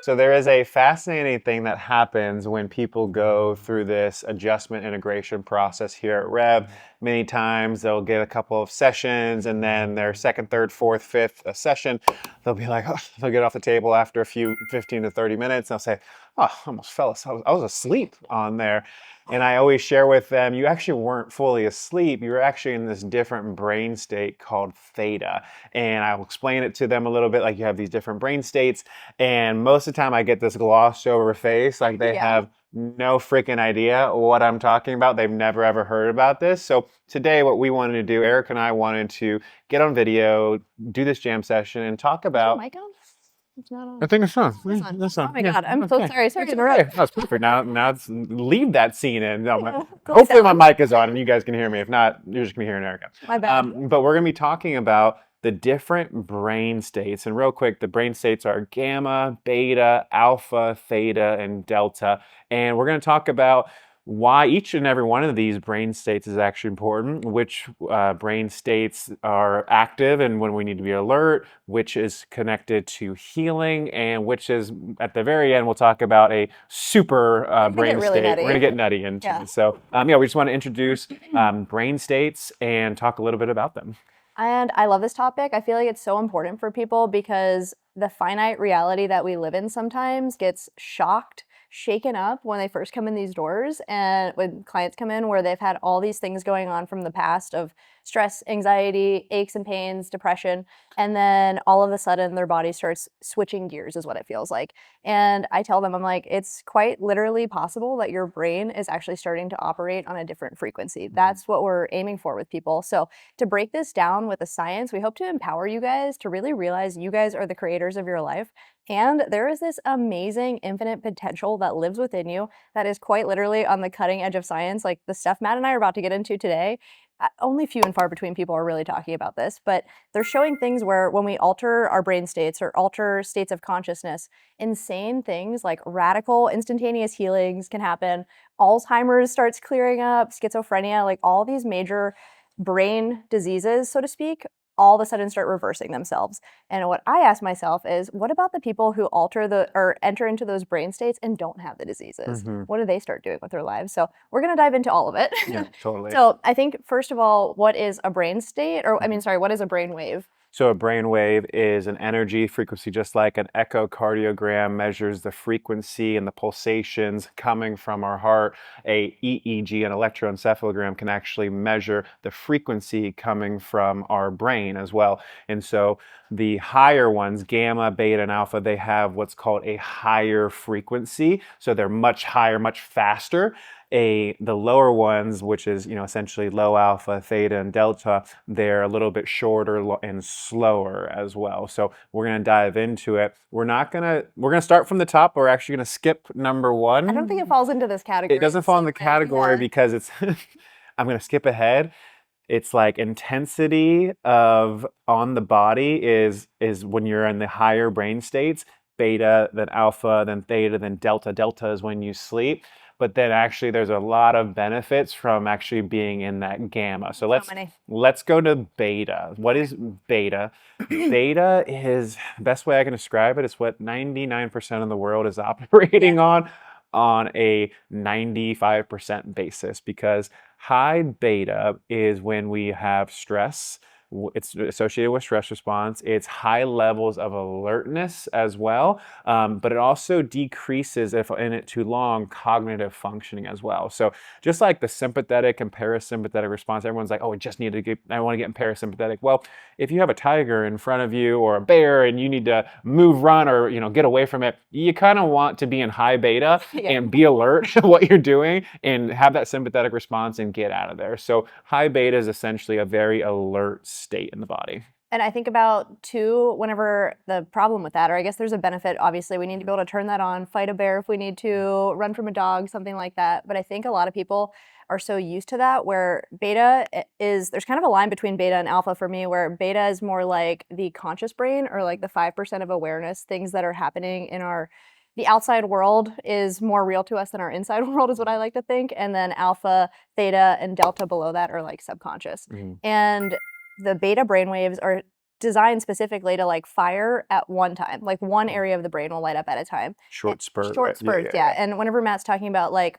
So there is a fascinating thing that happens when people go through this adjustment integration process here at REV. Many times they'll get a couple of sessions, and then their second, third, fourth, fifth session, they'll be like, oh, they'll get off the table after a few 15 to 30 minutes. They'll say, oh, I almost fell asleep. I was asleep on there. And I always share with them, you actually weren't fully asleep. You were actually in this different brain state called theta. And I'll explain it to them a little bit, like you have these different brain states. And most of the time I get this glossed over face, like they have no freaking idea what I'm talking about. They've never ever heard about this. So today what we wanted to do, Eric and I wanted to get on video, do this jam session and talk about... Is your mic on? It's not on. I think it's on. It's on. Oh my God, I'm so sorry. Sorry to interrupt. That's perfect. Now it's, leave that scene in. No, hopefully my mic is on and you guys can hear me. If not, you're just gonna be hearing Erica. My bad. But we're gonna be talking about the different brain states. And real quick, the brain states are gamma, beta, alpha, theta, and delta. And we're gonna talk about why each and every one of these brain states is actually important, which brain states are active and when we need to be alert, which is connected to healing, and which is, at the very end, we'll talk about a super brain really state. nutty. We're going to get nutty into it. So, we just want to introduce brain states and talk a little bit about them. And I love this topic. I feel like it's so important for people because the finite reality that we live in sometimes gets shaken up when they first come in these doors, and when clients come in where they've had all these things going on from the past of stress, anxiety, aches and pains, depression, and then all of a sudden their body starts switching gears is what it feels like. And I tell them, I'm like, it's quite literally possible that your brain is actually starting to operate on a different frequency. That's what we're aiming for with people. So to break this down with the science, we hope to empower you guys to really realize you guys are the creators of your life. And there is this amazing infinite potential that lives within you that is quite literally on the cutting edge of science. Like the stuff Matt and I are about to get into today, only few and far between people are really talking about this, but they're showing things where when we alter our brain states or alter states of consciousness, insane things like radical instantaneous healings can happen. Alzheimer's starts clearing up, schizophrenia, like all these major brain diseases, so to speak, all of a sudden start reversing themselves. And what I ask myself is, what about the people who enter into those brain states and don't have the diseases? What do they start doing with their lives? So we're going to dive into all of it. Yeah, totally. So I think, first of all, what is a brain state? What is a brain wave? So a brain wave is an energy frequency, just like an echocardiogram measures the frequency and the pulsations coming from our heart. A EEG, an electroencephalogram, can actually measure the frequency coming from our brain as well. And so the higher ones, gamma, beta, and alpha, they have what's called a higher frequency. So they're much higher, much faster. The lower ones, which is essentially low alpha, theta, and delta, they're a little bit shorter and slower as well. So we're gonna dive into it. We're gonna start from the top. We're actually gonna skip number one. I don't think it falls into this category. It doesn't fall in the category because it's. I'm gonna skip ahead. It's like intensity on the body is when you're in the higher brain states. Beta, then alpha, then theta, then delta. Delta is when you sleep. But then actually there's a lot of benefits from actually being in that gamma. So let's go to beta. What is beta? Beta is, the best way I can describe it, is what 99% of the world is operating on a 95% basis, because high beta is when we have stress. It's associated with stress response. It's high levels of alertness as well, but it also decreases, if in it too long, cognitive functioning as well. So just like the sympathetic and parasympathetic response, everyone's like, oh, I want to get in parasympathetic. Well, if you have a tiger in front of you or a bear and you need to move, run, or get away from it, you kind of want to be in high beta and be alert to what you're doing and have that sympathetic response and get out of there. So high beta is essentially a very alert state in the body. And I think about too, whenever the problem with that, or I guess there's a benefit, obviously we need to be able to turn that on, fight a bear if we need to, run from a dog, something like that. But I think a lot of people are so used to that, where beta is, there's kind of a line between beta and alpha for me, where beta is more like the conscious brain, or like the 5% of awareness, things that are happening in the outside world is more real to us than our inside world, is what I like to think. And then alpha, theta, and delta below that are like subconscious. And the beta brainwaves are designed specifically to like fire at one time. Like one area of the brain will light up at a time. Short spurt, Short right? spurts, yeah. And whenever Matt's talking about like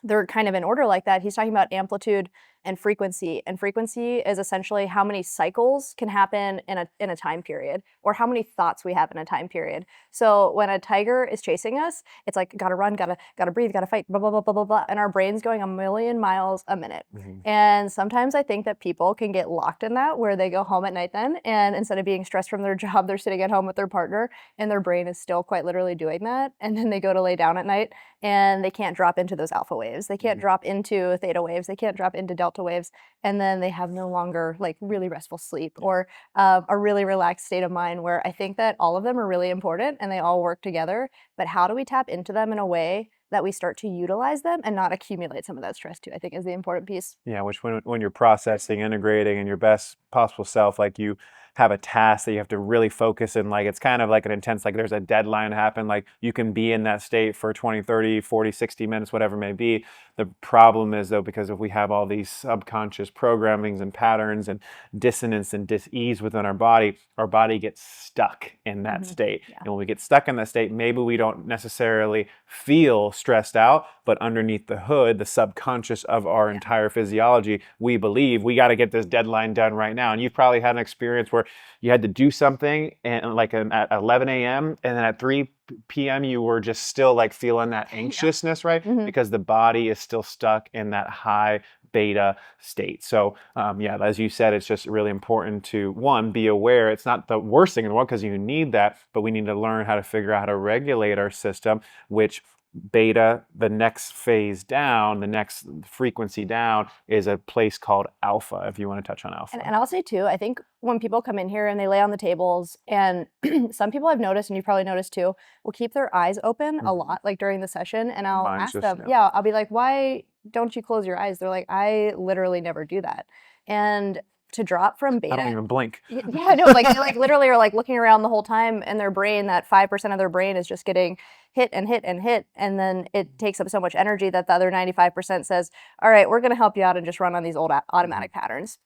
they're kind of in order like that, he's talking about amplitude and frequency. And frequency is essentially how many cycles can happen in a time period, or how many thoughts we have in a time period. So when a tiger is chasing us, it's like gotta run, gotta breathe, gotta fight, blah blah blah blah blah blah, and our brain's going a million miles a minute. And sometimes I think that people can get locked in that, where they go home at night then, and instead of being stressed from their job, they're sitting at home with their partner, and their brain is still quite literally doing that. And then they go to lay down at night, and they can't drop into those alpha waves. They can't drop into theta waves. They can't drop into delta waves. And then they have no longer like really restful sleep, or a really relaxed state of mind, where I think that all of them are really important and they all work together. But how do we tap into them in a way that we start to utilize them and not accumulate some of that stress too, I think is the important piece. Yeah, which when you're processing, integrating in your best possible self, like you have a task that you have to really focus in, like it's kind of like an intense, like there's a deadline to happen, like you can be in that state for 20, 30, 40, 60 minutes, whatever it may be. The problem is though, because if we have all these subconscious programmings and patterns and dissonance and dis-ease within our body gets stuck in that state. Yeah. And when we get stuck in that state, maybe we don't necessarily feel stressed out, but underneath the hood, the subconscious of our entire physiology, we believe we got to get this deadline done right now. And you've probably had an experience where you had to do something and like at 11 a.m. and then at 3 p.m. you were just still like feeling that anxiousness, right? Because the body is still stuck in that high beta state. So yeah, as you said, it's just really important to, one, be aware. It's not the worst thing in the world because you need that, but we need to learn how to figure out how to regulate our system, which beta, the next phase down, the next frequency down is a place called alpha, if you want to touch on alpha. And I'll say too, I think when people come in here and they lay on the tables, and some people I've noticed, and you probably noticed too, will keep their eyes open a lot, like during the session, and I'll ask them, I'll be like, why don't you close your eyes? They're like, I literally never do that. And to drop from beta, I don't even blink. Yeah, no, like they like literally are like looking around the whole time, and their brain, that 5% of their brain is just getting hit and hit and hit, and then it takes up so much energy that the other 95% says, all right, we're going to help you out and just run on these old automatic patterns.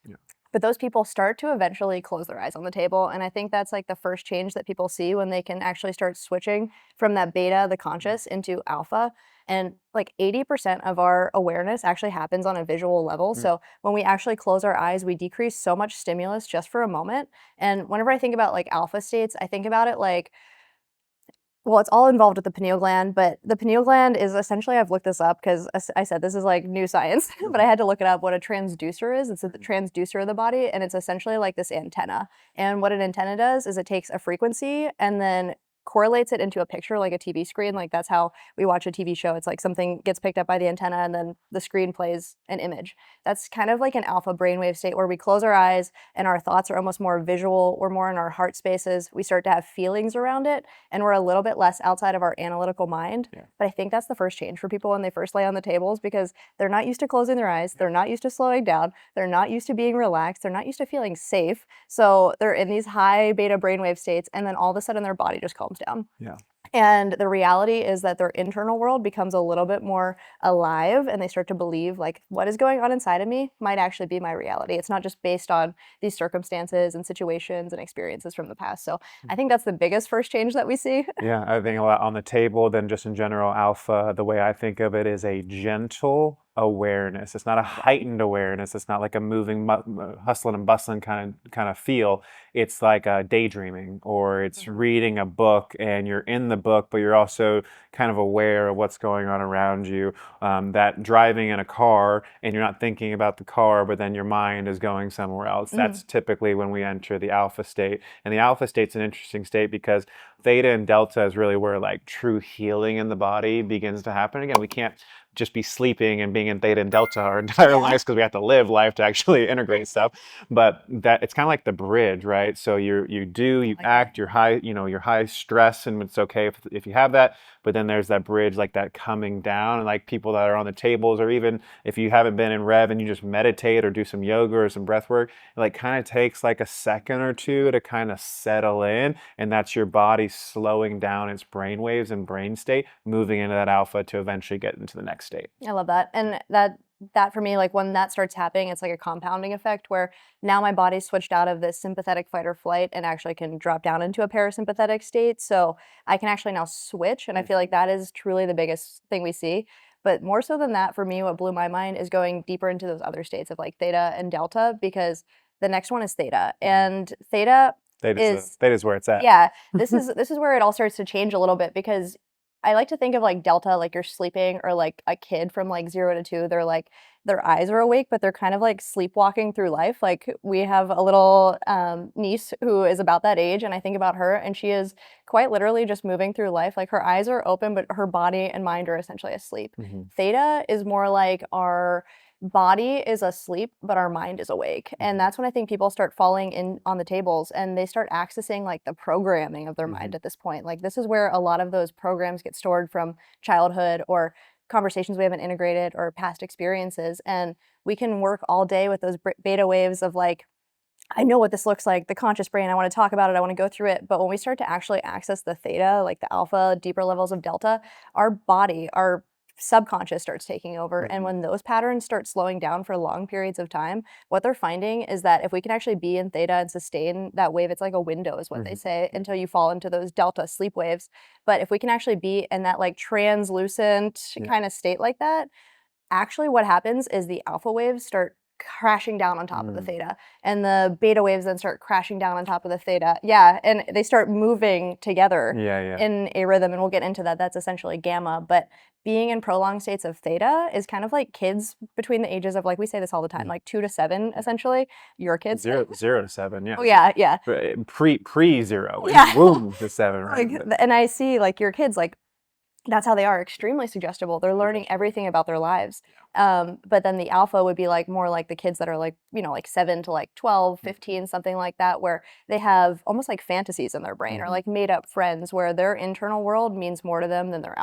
But those people start to eventually close their eyes on the table, and I think that's like the first change that people see when they can actually start switching from that beta, the conscious, into alpha. And like 80% of our awareness actually happens on a visual level. So when we actually close our eyes, we decrease so much stimulus just for a moment. And whenever I think about like alpha states, I think about it like, well, it's all involved with the pineal gland, but the pineal gland is essentially, I've looked this up because I said this is like new science, but I had to look it up what a transducer is. It's the transducer of the body, and it's essentially like this antenna. And what an antenna does is it takes a frequency and then correlates it into a picture, like a TV screen. Like that's how we watch a TV show. It's like something gets picked up by the antenna and then the screen plays an image. That's kind of like an alpha brainwave state where we close our eyes and our thoughts are almost more visual. We're more in our heart spaces. We start to have feelings around it, and we're a little bit less outside of our analytical mind. But I think that's the first change for people when they first lay on the tables, because they're not used to closing their eyes. They're not used to slowing down. They're not used to being relaxed. They're not used to feeling safe. So they're in these high beta brainwave states, and then all of a sudden their body just calms down. And the reality is that their internal world becomes a little bit more alive, and they start to believe like what is going on inside of me might actually be my reality. It's not just based on these circumstances and situations and experiences from the past. So I think that's the biggest first change that we see. Yeah, I think a lot on the table, then just in general, alpha, the way I think of it is a gentle awareness. It's not a heightened awareness. It's not like a moving, hustling and bustling kind of feel. It's like a daydreaming, or it's reading a book and you're in the book, but you're also kind of aware of what's going on around you. That driving in a car and you're not thinking about the car, but then your mind is going somewhere else. That's typically when we enter the alpha state. And the alpha state's an interesting state because theta and delta is really where like true healing in the body begins to happen. Again, we can't just be sleeping and being in theta and delta our entire lives, because we have to live life to actually integrate stuff. But that it's kind of like the bridge, right? So you act, you're high, you're high stress, and it's okay if you have that. But then there's that bridge, like that coming down, and like people that are on the tables, or even if you haven't been in REV and you just meditate or do some yoga or some breath work, it like kind of takes like a second or two to kind of settle in, and that's your body slowing down its brain waves and brain state, moving into that alpha to eventually get into the next state. I love that. And that that for me, like when that starts happening, it's like a compounding effect where now my body's switched out of this sympathetic fight or flight and actually can drop down into a parasympathetic state. So I can actually now switch. And I feel like that is truly the biggest thing we see. But more so than that, for me, what blew my mind is going deeper into those other states of like theta and delta, because the next one is theta. And theta is, Theta's where it's at. yeah, this is where it all starts to change a little bit, because I like to think of like delta like you're sleeping, or like a kid from like 0 to 2, they're like their eyes are awake, but they're kind of like sleepwalking through life. Like we have a little niece who is about that age, and I think about her, and she is quite literally just moving through life. Like her eyes are open, but her body and mind are essentially asleep. Theta is more like our body is asleep, but our mind is awake. And that's when I think people start falling in on the tables and they start accessing like the programming of their mind at this point. Like this is where a lot of those programs get stored from childhood, or conversations we haven't integrated, or past experiences. And we can work all day with those beta waves of like, I know what this looks like, the conscious brain, I want to talk about it, I want to go through it. But when we start to actually access the theta, like the alpha, deeper levels of delta, our body, our subconscious starts taking over. And when those patterns start slowing down for long periods of time, what they're finding is that if we can actually be in theta and sustain that wave, it's like a window is what they say, until you fall into those delta sleep waves. But if we can actually be in that like translucent kind of state like that, actually what happens is the alpha waves start crashing down on top of the theta, and the beta waves then start crashing down on top of the theta. Yeah, and they start moving together in a rhythm, and we'll get into that. That's essentially gamma. But being in prolonged states of theta is kind of like kids between the ages of, like we say this all the time, like 2 to 7, essentially. Your kids? 0 to 7, yeah. Oh yeah, yeah. Pre 0, Yeah. womb to 7, right? Like, and I see like your kids, like that's how they are, extremely suggestible. They're learning everything about their lives. But then the alpha would be like more like the kids that are like, like 7 to like 12, 15, something like that, where they have almost like fantasies in their brain, or like made up friends, where their internal world means more to them than their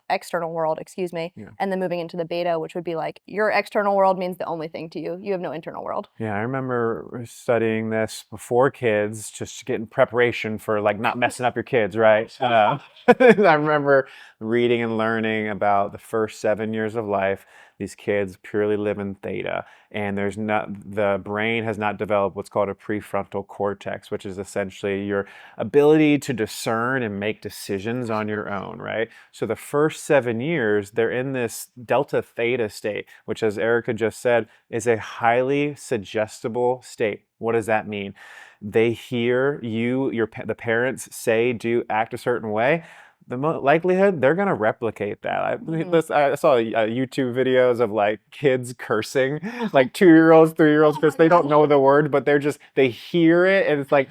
external world, excuse me. And then moving into the beta, which would be like your external world means the only thing to you. You have no internal world. Yeah, I remember studying this before kids, just to get in preparation for like not messing up your kids, right? I remember reading and learning about the first 7 years of life. These kids purely live in theta, and the brain has not developed what's called a prefrontal cortex, which is essentially your ability to discern and make decisions on your own, right? So the first 7 years, they're in this delta theta state, which, as Erica just said, is a highly suggestible state. What does that mean? They hear the parents say, do, act a certain way. The likelihood they're gonna replicate that. I saw YouTube videos of like kids cursing, like 2-year-olds, 3-year-olds, because they don't know the word, but they hear it, and it's like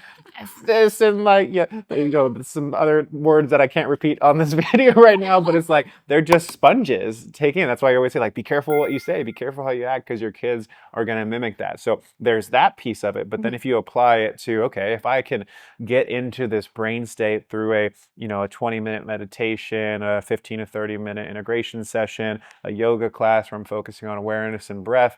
this, and like some other words that I can't repeat on this video right now, but it's like they're just sponges taking it. That's why I always say, like, be careful what you say, be careful how you act, because your kids are gonna mimic that. So there's that piece of it. But then if you apply it to, okay, if I can get into this brain state through a 20-minute meditation, a 15 to 30-minute integration session, a yoga class where I'm focusing on awareness and breath,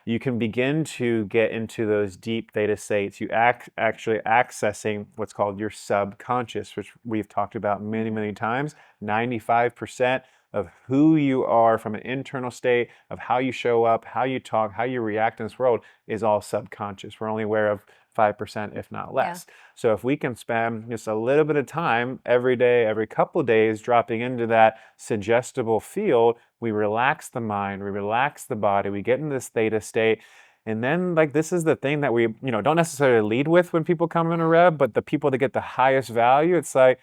you can begin to get into those deep theta states. You actually accessing what's called your subconscious, which we've talked about many, many times. 95% of who you are from an internal state, of how you show up, how you talk, how you react in this world, is all subconscious. We're only aware of 5%, if not less. So if we can spend just a little bit of time every day, every couple of days, dropping into that suggestible field, we relax the mind, we relax the body, we get in this theta state. And then, like, this is the thing that we, don't necessarily lead with when people come in a REV, but the people that get the highest value, it's like,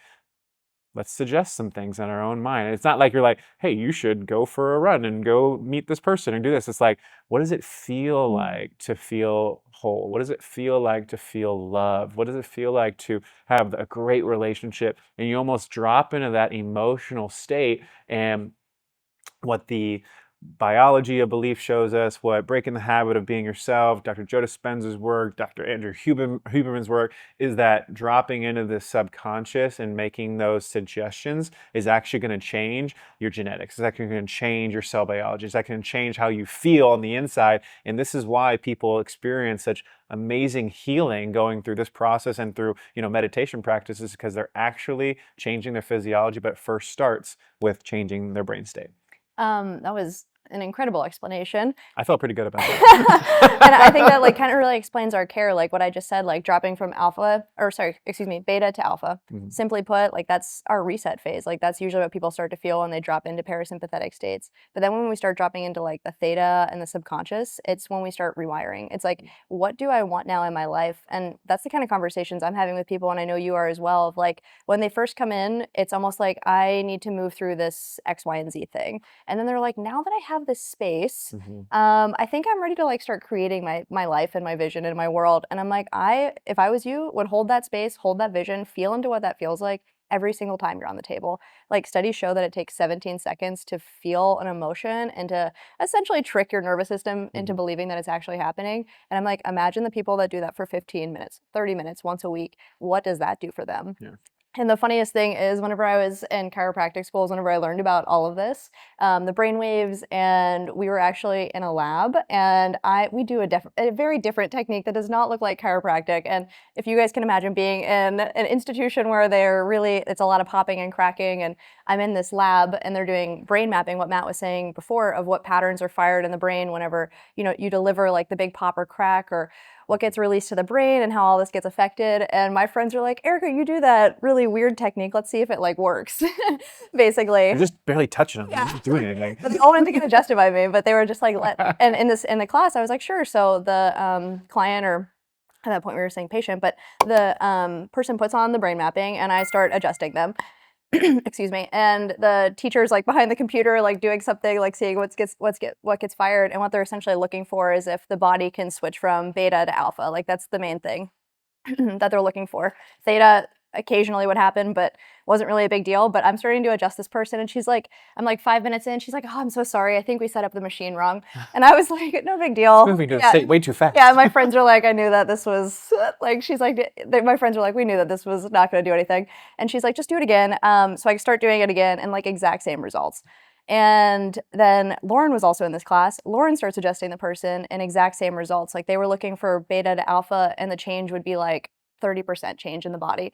let's suggest some things in our own mind. It's not like you're like, hey, you should go for a run and go meet this person and do this. It's like, what does it feel like to feel whole? What does it feel like to feel loved? What does it feel like to have a great relationship? And you almost drop into that emotional state. And what the biology of belief shows us, what breaking the habit of being yourself, Dr. Joe Dispenza's work, Dr. Andrew Huberman's work, is that dropping into the subconscious and making those suggestions is actually going to change your genetics. It's actually going to change your cell biology. It's actually going to change how you feel on the inside. And this is why people experience such amazing healing going through this process and through meditation practices, because they're actually changing their physiology. But it first starts with changing their brain state. That was an incredible explanation. I felt pretty good about And I think that that. like kind of really explains our care, like what I just said, like dropping from beta to alpha. Mhm. Simply put, like that's our reset phase. Like that's usually what people start to feel when they drop into parasympathetic states. But then when we start dropping into like the theta and the subconscious, it's when we start rewiring. It's like, what do I want now in my life? And that's the kind of conversations I'm having with people, and I know you are as well, of like when they first come in, it's almost like I need to move through this X, Y, and Z thing. And then they're like, now that I have this space, Mhm. I think I'm ready to like start creating my life and my vision and my world. And I'm like, if I was you, would hold that space, hold that vision, feel into what that feels like every single time you're on the table. Like studies show that it takes 17 seconds to feel an emotion and to essentially trick your nervous system into Mhm. believing that it's actually happening. And I'm like, imagine the people that do that for 15 minutes, 30 minutes, once a week. What does that do for them? Yeah. And the funniest thing is, whenever I was in chiropractic schools, whenever I learned about all of this, the brainwaves, and we were actually in a lab, and we do a very different technique that does not look like chiropractic. And if you guys can imagine being in an institution where it's a lot of popping and cracking, and I'm in this lab, and they're doing brain mapping, what Matt was saying before, of what patterns are fired in the brain whenever you deliver like the big pop or crack, or what gets released to the brain and how all this gets affected. And my friends are like, Erica, you do that really weird technique. Let's see if it like works, basically. You're just barely touching them. You're Yeah. not doing anything. But they all wanted to get adjusted by me, but they were just like, and in the class, I was like, sure. So the client, or at that point we were saying patient, but the person puts on the brain mapping, and I start adjusting them. Excuse me. And the teacher's like behind the computer, like doing something, like seeing what gets fired. And what they're essentially looking for is if the body can switch from beta to alpha. Like that's the main thing that they're looking for. Theta occasionally would happen, but wasn't really a big deal. But I'm starting to adjust this person, and I'm like 5 minutes in, she's like, oh, I'm so sorry. I think we set up the machine wrong. And I was like, no big deal. It's moving to a state way too fast. Yeah, my friends are like, I knew that this was like, she's like, my friends are like, we knew that this was not going to do anything. And she's like, just do it again. So I start doing it again, and like exact same results. And then Lauren was also in this class. Lauren starts adjusting the person, and exact same results. Like they were looking for beta to alpha, and the change would be like 30% change in the body.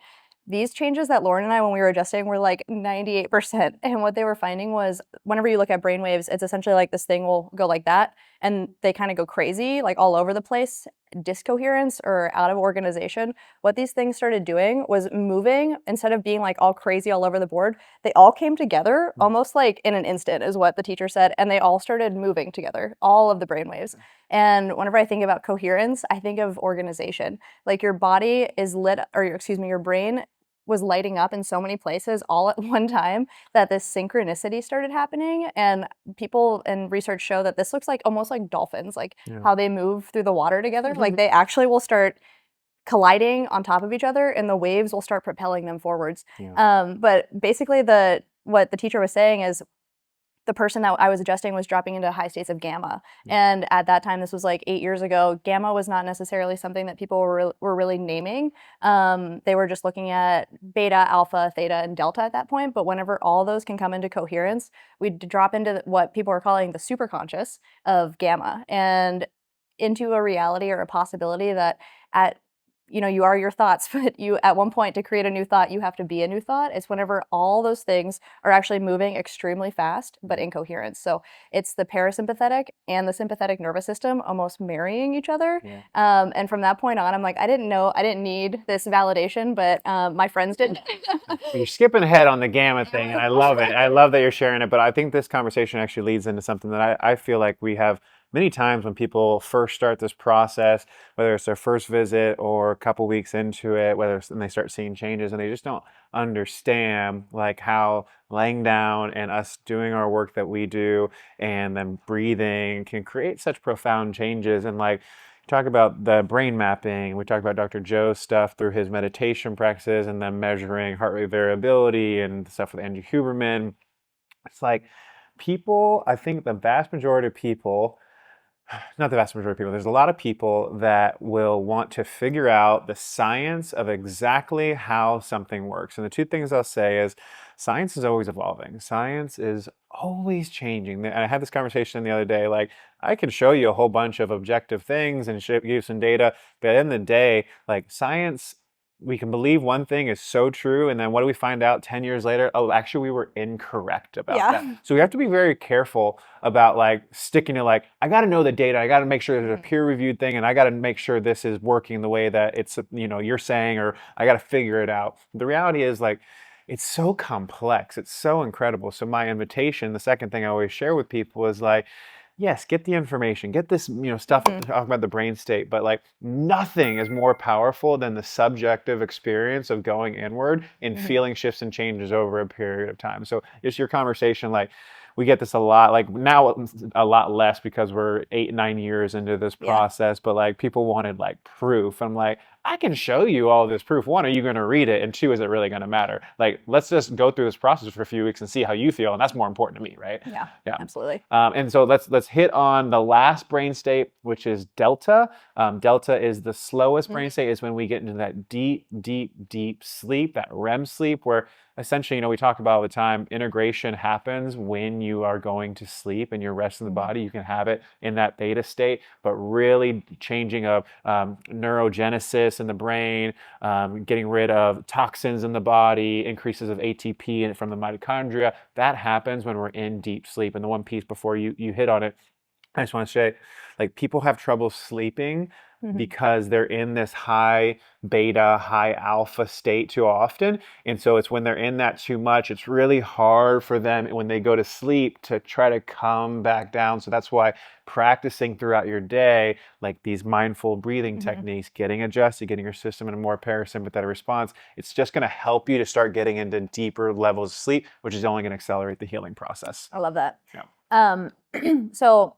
These changes that Lauren and I, when we were adjusting, were like 98%. And what they were finding was, whenever you look at brainwaves, it's essentially like this thing will go like that, and they kind of go crazy, like all over the place, discoherence or out of organization. What these things started doing was moving, instead of being like all crazy all over the board, they all came together almost like in an instant, is what the teacher said, and they all started moving together, all of the brainwaves. And whenever I think about coherence, I think of organization. Like your body is lit, or excuse me, your brain was lighting up in so many places all at one time that this synchronicity started happening. And people and research show that this looks like almost like dolphins, like how they move through the water together. Like they actually will start colliding on top of each other, and the waves will start propelling them forwards. But basically, what the teacher was saying is, the person that I was adjusting was dropping into high states of gamma. And at that time, this was like 8 years ago, gamma was not necessarily something that people were really naming. They were just looking at beta, alpha, theta, and delta at that point. But whenever all those can come into coherence, we drop into what people are calling the superconscious of gamma, and into a reality or a possibility that you are your thoughts, but you, at one point, to create a new thought, you have to be a new thought. It's whenever all those things are actually moving extremely fast, but in coherence. So it's the parasympathetic and the sympathetic nervous system almost marrying each other. And from that point on, I'm like, I didn't need this validation, but my friends did. You're skipping ahead on the gamma thing, and I love it. I love that you're sharing it, but I think this conversation actually leads into something that I feel like we have many times when people first start this process, whether it's their first visit or a couple weeks into it, and they start seeing changes, and they just don't understand like how laying down and us doing our work that we do and then breathing can create such profound changes. And like, talk about the brain mapping. We talked about Dr. Joe's stuff through his meditation practices, and then measuring heart rate variability and stuff with Andrew Huberman. It's like people, I think the vast majority of people, not the vast majority of people, there's a lot of people that will want to figure out the science of exactly how something works. And the two things I'll say is, science is always evolving. Science is always changing. And I had this conversation the other day, like, I can show you a whole bunch of objective things and give you some data, but at the end of the day, like, science we can believe one thing is so true, and then what do we find out 10 years later? Oh, actually we were incorrect about that. Yeah. So we have to be very careful about like sticking to like, I got to know the data, I got to make sure there's a Mhm. peer reviewed thing, and I got to make sure this is working the way that it's, you're saying, or I got to figure it out. The reality is like, it's so complex, it's so incredible. So my invitation, the second thing I always share with people is like, yes, get the information, get this, stuff Mhm. talking about the brain state, but like nothing is more powerful than the subjective experience of going inward and Mhm. feeling shifts and changes over a period of time. So just your conversation, like we get this a lot, like now a lot less because we're 8, 9 years into this Yeah. process, but like people wanted like proof. I'm like, I can show you all this proof. One, are you going to read it? And two, is it really going to matter? Like, let's just go through this process for a few weeks and see how you feel. And that's more important to me, right? Yeah. Yeah. Absolutely. And so let's hit on the last brain state, which is delta. Delta is the slowest brain Mhm. state. Is when we get into that deep, deep, deep sleep, that REM sleep, where essentially, we talk about all the time, integration happens when you are going to sleep and you're resting the Mhm. body. You can have it in that theta state, but really changing of neurogenesis in the brain, getting rid of toxins in the body, increases of ATP from the mitochondria. That happens when we're in deep sleep. And the one piece before you hit on it, I just want to say, like, people have trouble sleeping Mhm. because they're in this high beta, high alpha state too often. And so it's when they're in that too much, it's really hard for them when they go to sleep to try to come back down. So that's why practicing throughout your day, like these mindful breathing Mhm. techniques, getting adjusted, getting your system in a more parasympathetic response, it's just going to help you to start getting into deeper levels of sleep, which is only going to accelerate the healing process. I love that. Yeah. Um, so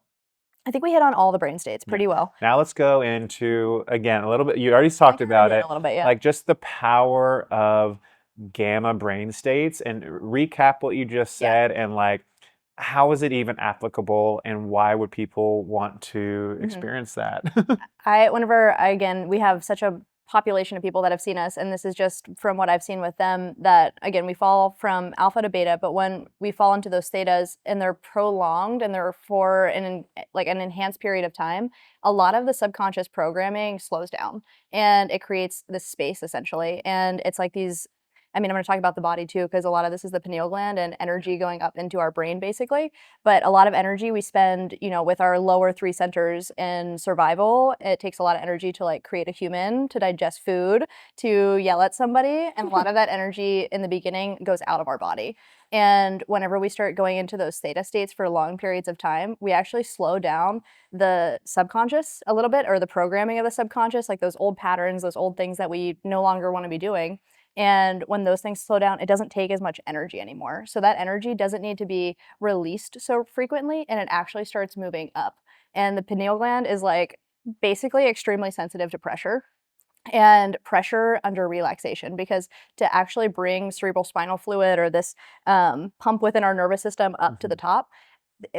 I think we hit on all the brain states Yeah. pretty well. Now let's go into, again, a little bit, you already I talked kind of about did it, a little bit, yeah. like just the power of gamma brain states, and recap what you just Yeah. said, and like, how is it even applicable, and why would people want to Mhm. experience that? Again, we have such a population of people that have seen us, and this is just from what I've seen with them, that again, we fall from alpha to beta, but when we fall into those thetas and they're prolonged and they're for like an enhanced period of time, a lot of the subconscious programming slows down and it creates this space essentially. And it's like these, I'm going to talk about the body too, because a lot of this is the pineal gland and energy going up into our brain, basically. But a lot of energy we spend, with our lower three centers in survival. It takes a lot of energy to like create a human, to digest food, to yell at somebody. And a lot of that energy in the beginning goes out of our body. And whenever we start going into those theta states for long periods of time, we actually slow down the subconscious a little bit, or the programming of the subconscious, like those old patterns, those old things that we no longer want to be doing. And when those things slow down, it doesn't take as much energy anymore. So that energy doesn't need to be released so frequently, and it actually starts moving up. And the pineal gland is like basically extremely sensitive to pressure and pressure under relaxation, because to actually bring cerebral spinal fluid, or this pump within our nervous system up to the Mhm. top,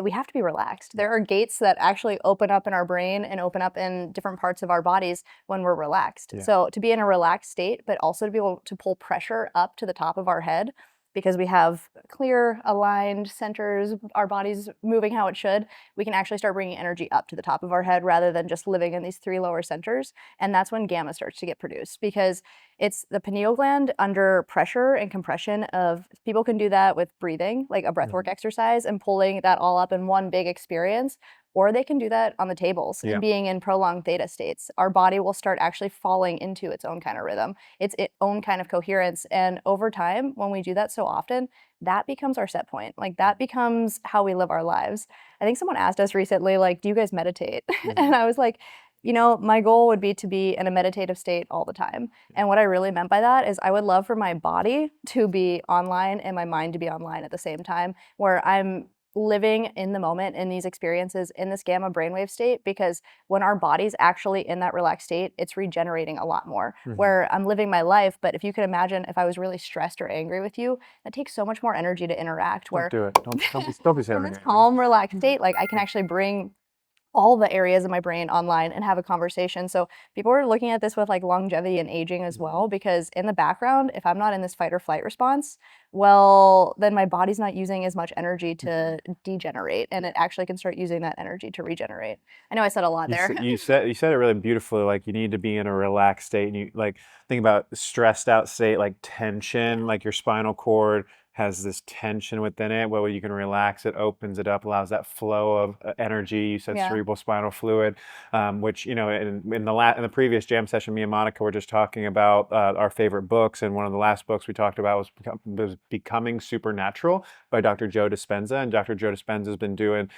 we have to be relaxed. There are gates that actually open up in our brain and open up in different parts of our bodies when we're relaxed. Yeah. So to be in a relaxed state, but also to be able to pull pressure up to the top of our head, because we have clear, aligned centers, our body's moving how it should, we can actually start bringing energy up to the top of our head rather than just living in these three lower centers. And that's when gamma starts to get produced, because it's the pineal gland under pressure and compression of, people can do that with breathing, like a breathwork exercise, and pulling that all up in one big experience, or they can do that on the tables Yeah. and being in prolonged theta states. Our body will start actually falling into its own kind of rhythm, its own kind of coherence. And over time, when we do that so often, that becomes our set point. Like that becomes how we live our lives. I think someone asked us recently, like, do you guys meditate? And I was like, my goal would be to be in a meditative state all the time. And what I really meant by that is I would love for my body to be online and my mind to be online at the same time, where I'm living in the moment in these experiences in this gamma brainwave state, because when our body's actually in that relaxed state, it's regenerating a lot more. Mhm. Where I'm living my life, but if you could imagine, if I was really stressed or angry with you, that takes so much more energy to interact. Don't Where do it. Don't be saying from this anything. calm, relaxed state, like I can actually bring all the areas of my brain online and have a conversation. So people are looking at this with like longevity and aging as well, because in the background, if I'm not in this fight or flight response, well, then my body's not using as much energy to degenerate, and it actually can start using that energy to regenerate. I know I said a lot there. You said it really beautifully. Like you need to be in a relaxed state, and you like think about stressed out state, like tension, like your spinal cord has this tension within it. Where you can relax it, opens it up, allows that flow of energy. You said Yeah. cerebral spinal fluid, which you know in the previous jam session, me and Monica were just talking about our favorite books, and one of the last books we talked about was Becoming Supernatural by Dr. Joe Dispenza, and Dr. Joe Dispenza has been doing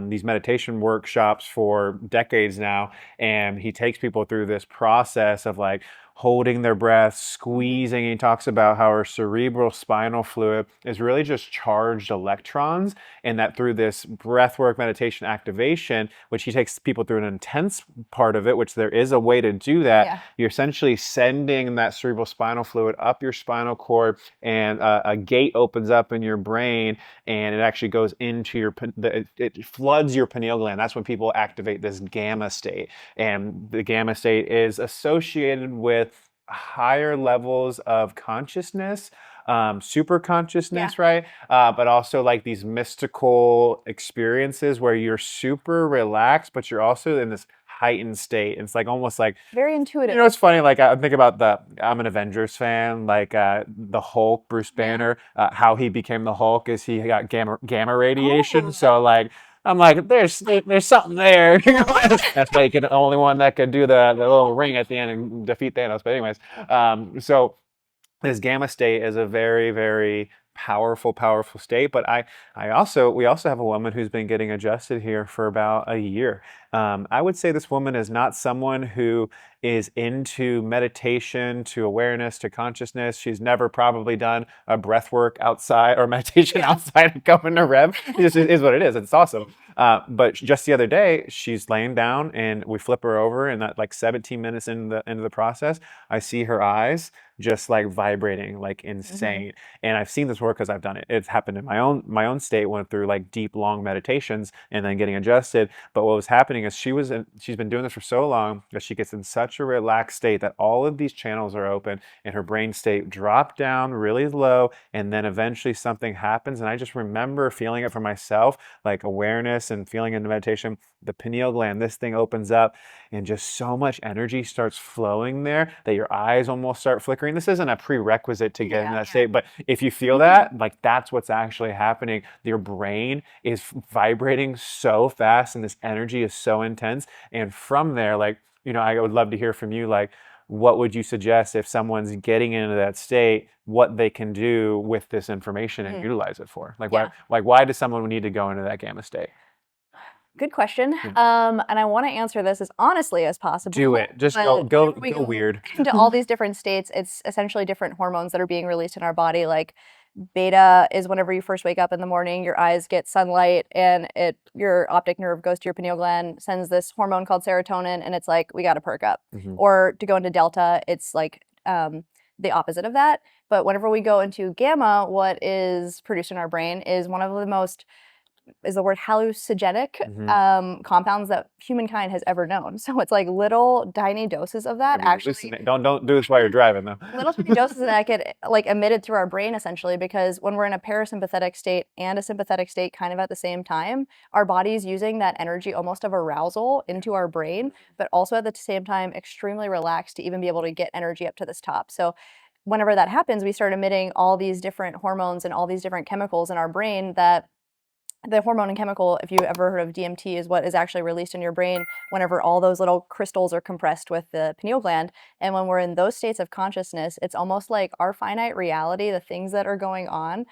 these meditation workshops for decades now, and he takes people through this process of like holding their breath, squeezing. He talks about how our cerebral spinal fluid is really just charged electrons, and that through this breathwork meditation activation, which he takes people through an intense part of it, which there is a way to do that, Yeah. you're essentially sending that cerebral spinal fluid up your spinal cord, and a gate opens up in your brain, and it actually goes into it floods your pineal gland. That's when people activate this gamma state, and the gamma state is associated with higher levels of consciousness, super Yeah. consciousness, right? But also like these mystical experiences where you're super relaxed, but you're also in this heightened state. It's like almost like, Very you know, intuitive. it's funny. Like I think about I'm an Avengers fan. Like the Hulk, Bruce Yeah. Banner. How he became the Hulk is he got gamma radiation. Oh. So like I'm like, there's something there. That's like the only one that could do the little ring at the end and defeat Thanos. But anyways, so this gamma state is a very, very powerful state. But we also have a woman who's been getting adjusted here for about a year. I would say this woman is not someone who is into meditation, to awareness, to consciousness. She's never probably done a breath work outside or meditation Yeah. outside of going to Rev. It is what it is. It's awesome. But just the other day, she's laying down and we flip her over, and that like 17 minutes into the process, I see her eyes just like vibrating like Hmm. insane. And I've seen this work because I've done it. It's happened in my own state, went through like deep, long meditations and then getting adjusted. But what was happening is she's been doing this for so long that she gets in such a relaxed state that all of these channels are open, and her brain state dropped down really low, and then eventually something happens. And I just remember feeling it for myself, like awareness and feeling in the meditation, the pineal gland, this thing opens up, and just so much energy starts flowing there that your eyes almost start flickering. This isn't a prerequisite to get in Yeah. that state, but if you feel that, like that's what's actually happening. Your brain is vibrating so fast, and this energy is so intense. And from there, like, you know, I would love to hear from you, like, what would you suggest if someone's getting into that state, what they can do with this information and Mm. utilize it for? Yeah. Why does someone need to go into that gamma state? Good question. Yeah. And I want to answer this as honestly as possible. Do it. Just But go whenever we go weird. into all these different states, it's essentially different hormones that are being released in our body. Like beta is whenever you first wake up in the morning, your eyes get sunlight, and your optic nerve goes to your pineal gland, sends this hormone called serotonin, and it's like, we got to perk up. Mhm. Or to go into delta, it's like the opposite of that. But whenever we go into gamma, what is produced in our brain is one of the most is the word hallucinogenic Mhm. compounds that humankind has ever known. So it's like little tiny doses of that I mean, actually don't do this while you're driving though. little tiny doses of that get like emitted through our brain essentially, because when we're in a parasympathetic state and a sympathetic state kind of at the same time, our body's using that energy almost of arousal into our brain, but also at the same time extremely relaxed to even be able to get energy up to this top. So whenever that happens, we start emitting all these different hormones and all these different chemicals in our brain. That the hormone and chemical, if you ever heard of DMT, is what is actually released in your brain whenever all those little crystals are compressed with the pineal gland. And when we're in those states of consciousness, it's almost like our finite reality, the things that are going on,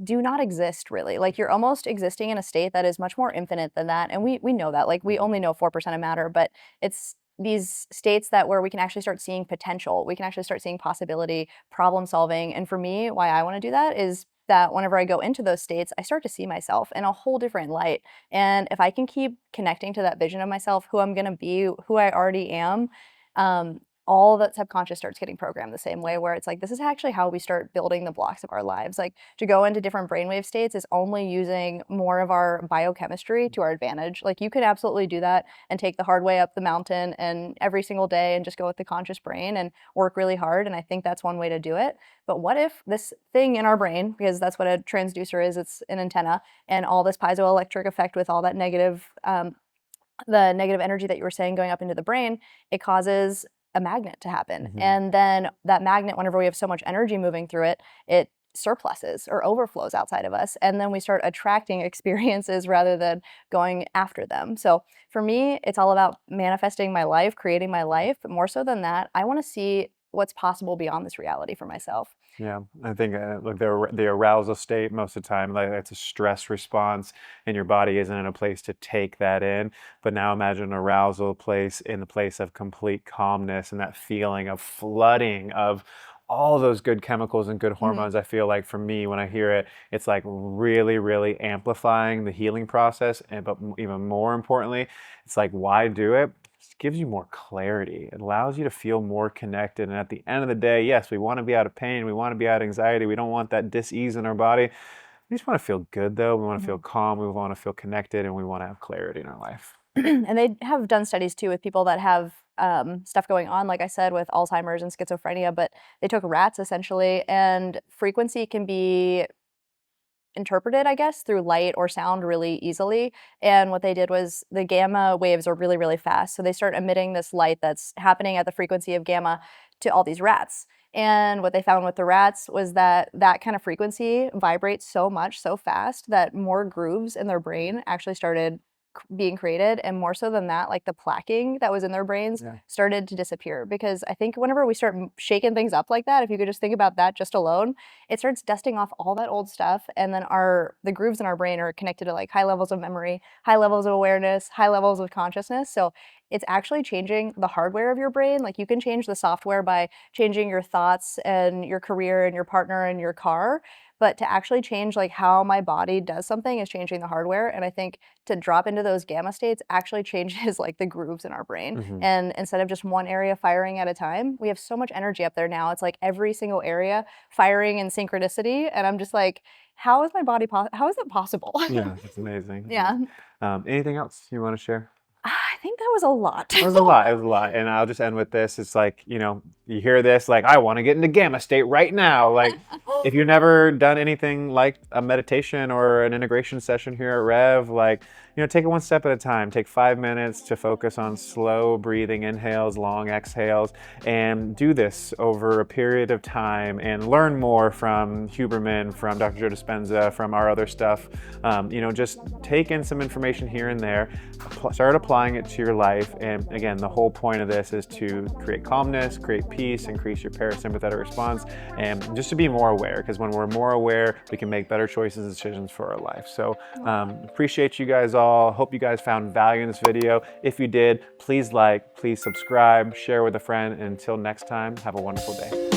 do not exist really. Like you're almost existing in a state that is much more infinite than that. And we know that. Like we only know 4% of matter, but it's these states that where we can actually start seeing potential. We can actually start seeing possibility, problem solving. And for me, why I want to do that is that whenever I go into those states, I start to see myself in a whole different light. And if I can keep connecting to that vision of myself, who I'm going to be, who I already am, all that subconscious starts getting programmed the same way, where it's like, this is actually how we start building the blocks of our lives. Like, to go into different brainwave states is only using more of our biochemistry to our advantage. Like, you could absolutely do that and take the hard way up the mountain and every single day and just go with the conscious brain and work really hard. And I think that's one way to do it. But what if this thing in our brain, because that's what a transducer is, it's an antenna, and all this piezoelectric effect with all that negative the negative energy that you were saying going up into the brain, it causes a magnet to happen. And then that magnet, whenever we have so much energy moving through it, it surpluses or overflows outside of us. And then we start attracting experiences rather than going after them. So for me, it's all about manifesting my life, creating my life. But more so than that, I want to see what's possible beyond this reality for myself. Yeah, I think look, the arousal state most of the time, like it's a stress response, and your body isn't in a place to take that in. But now imagine an arousal place in the place of complete calmness and that feeling of flooding of all those good chemicals and good hormones. I feel like for me, when I hear it, it's like really, really amplifying the healing process. And but even more importantly, it's like, why do it? It gives you more clarity. It allows you to feel more connected. And at the end of the day, yes, we want to be out of pain. We want to be out of anxiety. We don't want that dis-ease in our body. We just want to feel good, though. We want to feel calm. We want to feel connected, and we want to have clarity in our life. And they have done studies too with people that have stuff going on, like I said, with Alzheimer's and schizophrenia, but they took rats essentially, and frequency can be interpreted, I guess, through light or sound really easily. And what they did was the gamma waves are really, really fast. So they start emitting this light that's happening at the frequency of gamma to all these rats. And what they found with the rats was that that kind of frequency vibrates so much, so fast, that more grooves in their brain actually started being created. And more so than that, like the plaquing that was in their brains started to disappear. Because I think whenever we start shaking things up like that, if you could just think about that just alone, it starts dusting off all that old stuff. And then the grooves in our brain are connected to like high levels of memory, high levels of awareness, high levels of consciousness. So it's actually changing the hardware of your brain. Like, you can change the software by changing your thoughts and your career and your partner and your car. But to actually change like how my body does something is changing the hardware. And I think to drop into those gamma states actually changes like the grooves in our brain. And instead of just one area firing at a time, we have so much energy up there now. It's like every single area firing in synchronicity. And I'm just like, how is my body, how is that possible? Yeah, it's amazing. Yeah. Anything else you want to share? I think that was a lot. It was a lot. It was a lot. And I'll just end with this. It's like, you hear this, like, I want to get into gamma state right now. Like, if you've never done anything like a meditation or an integration session here at REV, like, take it one step at a time. Take 5 minutes to focus on slow breathing inhales, long exhales, and do this over a period of time and learn more from Huberman, from Dr. Joe Dispenza, from our other stuff. Just take in some information here and there, start applying it to your life. And again, the whole point of this is to create calmness, create peace, increase your parasympathetic response, and just to be more aware, because when we're more aware, we can make better choices and decisions for our life. So appreciate you guys all. Hope you guys found value in this video. If you did, please like, please subscribe, share with a friend, and until next time, have a wonderful day.